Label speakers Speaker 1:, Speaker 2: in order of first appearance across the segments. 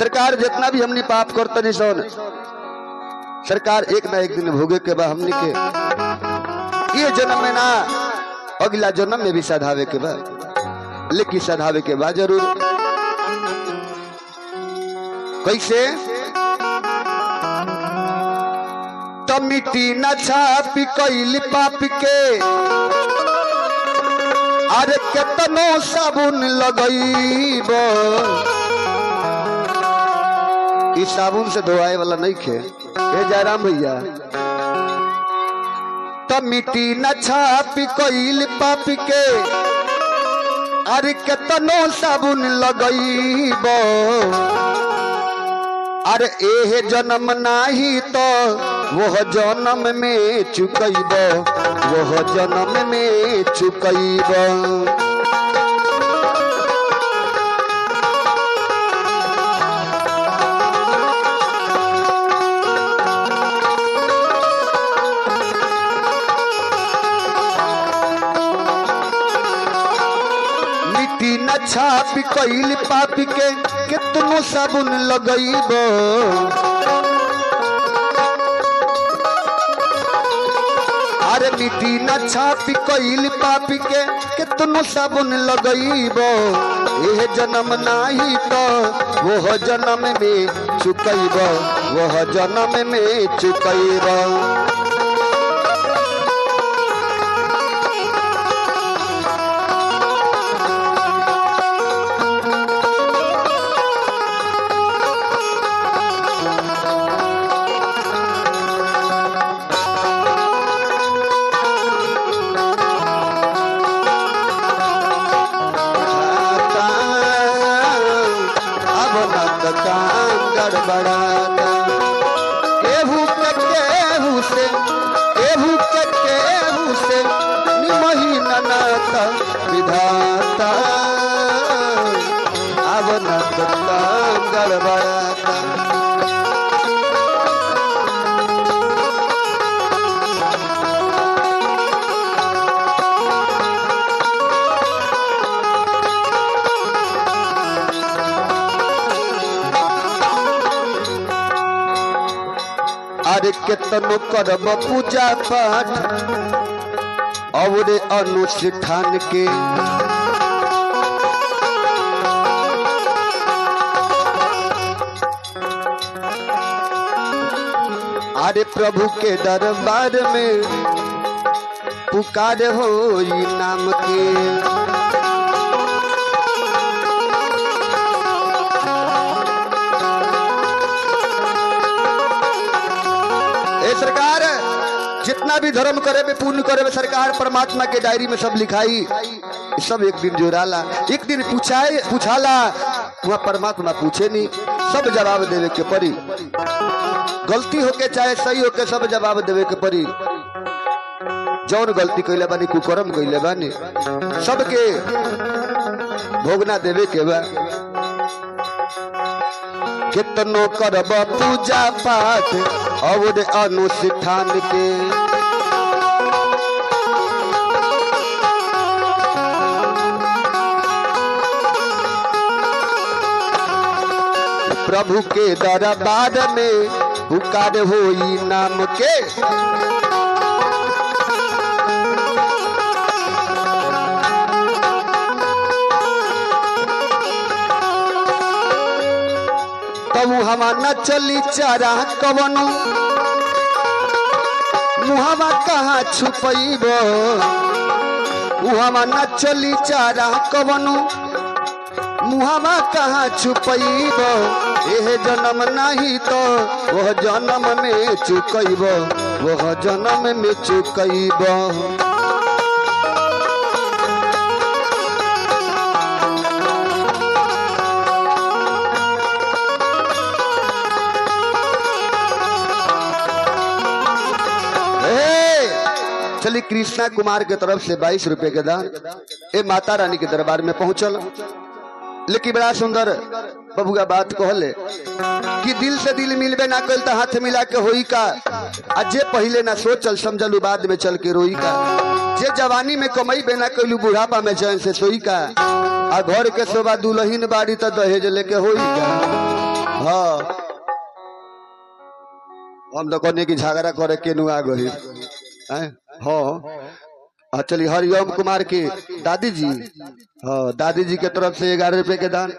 Speaker 1: सरकार जितना भी हमने पाप करते नहीं सोन सरकार एक ना एक दिन भोगे के बाद हमने के ये जन्म में ना अगला जन्म में भी सधावे के बाद, लेकिन सधावे के बाद जरूर। कैसे तो मिट्टी न छापी कैल पाप के, अरे केतनो साबुन लगईब, इस साबुन से धोआए वाला नहीं खे ये जयराम भैया। तो मिट्टी न छापी कैल पाप के, अरे केतनो साबुन लगईब, अरे एह जन्म नाही तो वह जन्म में चुकईब, वह जन्म में चुकईब। मिट्टी न छाप कैल पाप के कितनो साबुन लगईब, अरे मिट्टी न छाप कैल पाप के कितनो साबुन लगईब, यह जन्म नाही तो वह जन्म में चुकईब, वह जन्म में चुकईब। केहू के केहू से निमही ननाता विधाता, अब न गड़बड़ाता। अरे केतनो करब पूजा पाठ और अनुष्ठान के, अरे प्रभु के दरबार में पुकार होई नाम के। सरकार जितना भी धर्म करे बे पुण्य करे बे, सरकार परमात्मा के डायरी में सब लिखाई, सब एक दिन जोड़ाला, एक दिन पूछाला, वहाँ परमात्मा पूछे नहीं, सब जवाब देवे के पड़ी। गलती होके चाहे सही होके सब जवाब देवे के पड़ी। जौन गलती कैले बानी कुकर्म कैले बानी सबके भोगना देवे के बा। कितनो करब पूजा पाठ और अनुष्ठान के, प्रभु के दरबार में पुकार होई नाम के। मुहवा न चली चारा कवनो, मुहवा कहाँ छुपैब, मुहवा न चली चारा कवनो, मुहवा कहाँ छुपैब, एह जन्म नहीं तो वह जन्म में चुकैब, वह जन्म में चुकैब। चलिए कृष्णा कुमार के तरफ से 22 रुपए के दान ए माता रानी के दरबार में पहुंचल, लेकिन बड़ा सुंदर बबुआ बात कहले कि दिल से दिल मिलबे ना कल तो हाथ मिला के होई का, अजे पहले ना सोचल समझल बाद में चल के रोई का, जे जवानी में कमाई बे ना कलू बुढ़ापा में चैन से सोई का, आ घर के शोभा दुल्हन बाड़ी तो दहेज लेके होई का। हाँ हम तो कहने की झगड़ा करे के नुआ गई। हाँ चलिए हरिओम कुमार की दादी जी, हाँ दादी जी के तरफ से 11 रुपए के दान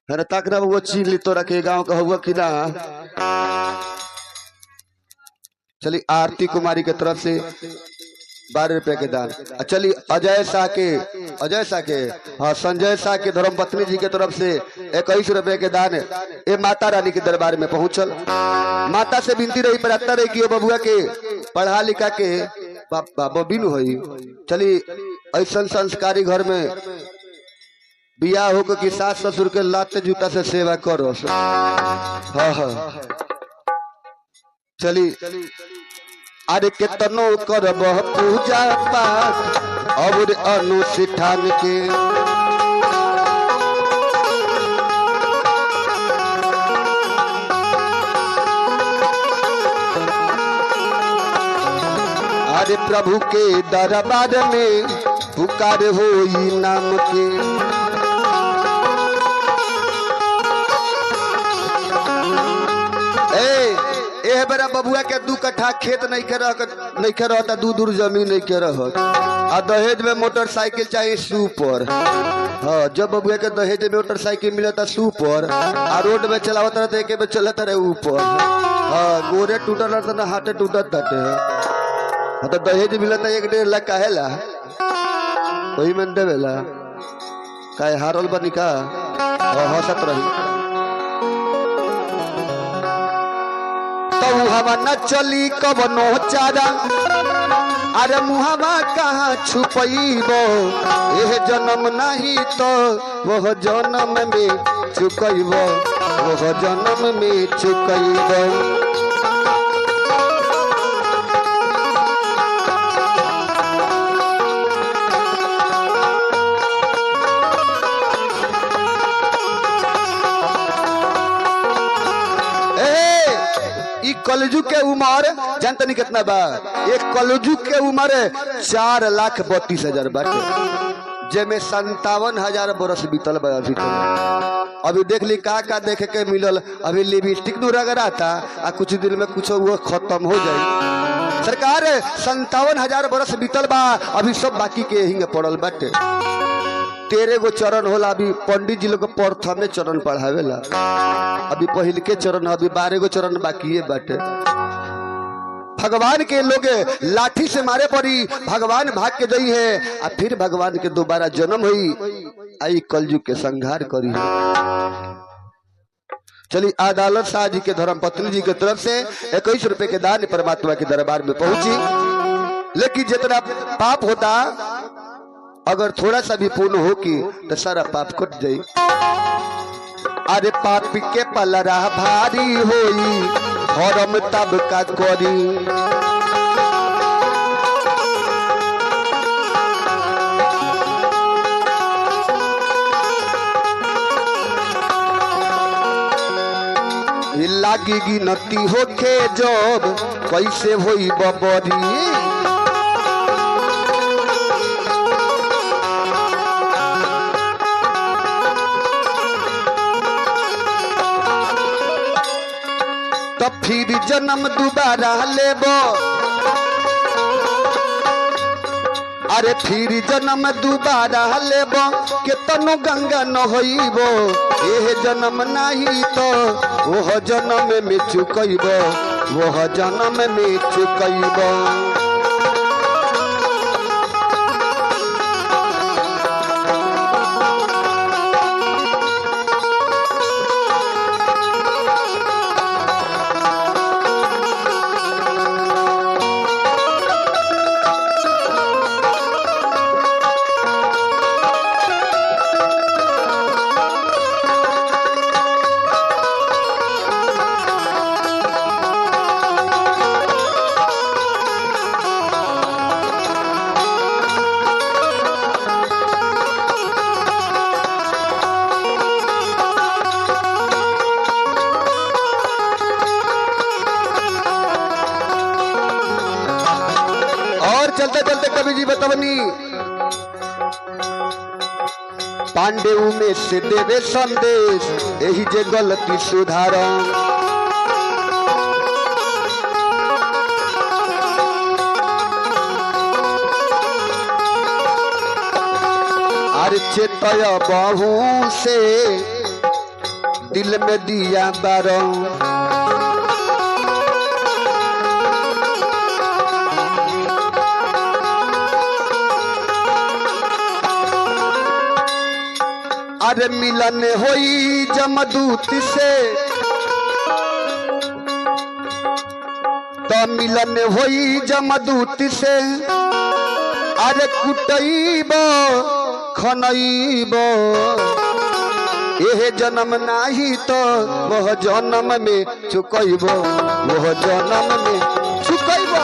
Speaker 1: है। तक ना वो चीन ली तो रखे गाँव का हुआ कि ना। चलिए आरती कुमारी के तरफ से 12 रुपए के दान। चलिए अजय शाह के हाँ संजय शाह के धर्म पत्नी जी के तरफ से 21 रुपए के दान ये माता रानी के दरबार में पहुंचल। माता से विनती रही, प्रार्थना रही कि बबुआ के पढ़ा लिखा के बिन होई। चलिए ऐसा संस्कारी घर में बियाह होकर कि सास ससुर के लाते जूता से सेवा करो। हाँ हाँ चलिए अरे केतनो करब पूजा पाठ और अनुष्ठान के अरे प्रभु के दरबार में पुकार होई नाम के। बड़ा बबुआ के 2 कट्ठा खेत नहीं के रहता, दूर जमीन नहीं के रह। दहेज में मोटरसाइकिल चाहिए सुपर। हाँ जब बबुआ के दहेज में मोटरसाइकिल मिलता सुपर आ रोड में चलावता रहता एक में चलता रहे ऊपर। हाँ गोरे टूटल रहता ना हाथे टूटत हाँ तो दहेज मिलता 1-1.5 लाख काहेला वही में देवेला काहे हारल बनी का हंसत रही। मुहावा न चली कबनो चारा अरे मुहावा कहाँ छुपैबो यह जन्म नहीं तो वह जन्म में चुकैबो वह जन्म में चुकैबो। कलजुग के उम्र जानते नहीं कितना बा? एक कलजुग के उम्र 4,32,000 बाटे जेमे 57,000 बरस बीतल बा। अभी देख ली का देखे के मिलल। अभी लिपस्टिक नु रगड़ाता आ कुछ दिन में कुछ वो खत्म हो जाए। सरकार 57,000 बरस बीतल बा अभी सब बाकी के हिंग पड़ल बाटे। 13 गो चरण होला। अभी पंडित जी लोग प्रथम चरण पढ़ावेला, अभी पहिल के चरण, अभी 12 गो चरण बाकी है बाटे। भगवान के लोग लाठी से मारे पड़ी, भगवान भाग के गई है और फिर भगवान के दोबारा जन्म हुई आई कलयुग के संहार करी। चलिए अदालत शाह जी के धर्म पत्नी जी की तरफ से 21 रुपए के दान परमात्मा के दरबार में पहुंची। लेकिन जितना पाप होता अगर थोड़ा सा भी पुण्य हो कि तो सारा पाप कट जाए। अरे पाप के पलरा भारी होई धर्म तब का करी। लागी गिनती होके जब कैसे होई बबरी। तो फिर जन्म दोबारा लेबो अरे फिर जन्म दोबारा लेबो केतनो गंगा न होइबो एह जन्म नहीं तो वह जन्म में चुकैबो वह जन्म में चुकैबो। चलते चलते कवि जी बतवनी पांडे में से देवे संदेश यही जे गलती सुधार अरे चेतय बहू से दिल में दिया बारों अरे मिलन होई जमदूत से तो मिलन होई जमदूत से अरे कुटईब खनईब यह जन्म नाही तो वह जन्म में चुकईब वह जन्म में चुकईब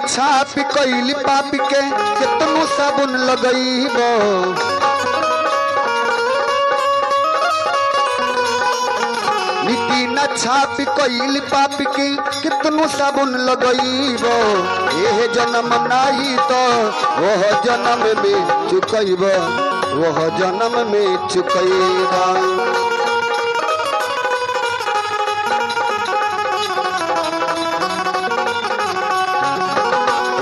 Speaker 1: छाप कैली पाप के कितनो साबुन लगईब मिट्टी न छाप कैली पाप के कितनो साबुन लगईब यह जन्म नाही तो वह जन्म में चुकईब वह जन्म में चुकईब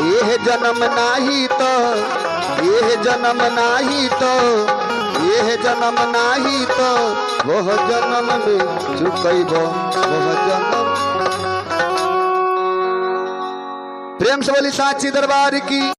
Speaker 1: यह जन्म नाही तो यह जन्म नाही तो यह जन्म नाही तो वह जन्म में चुकईब वह जन्म। प्रेम से बोली साची दरबार की।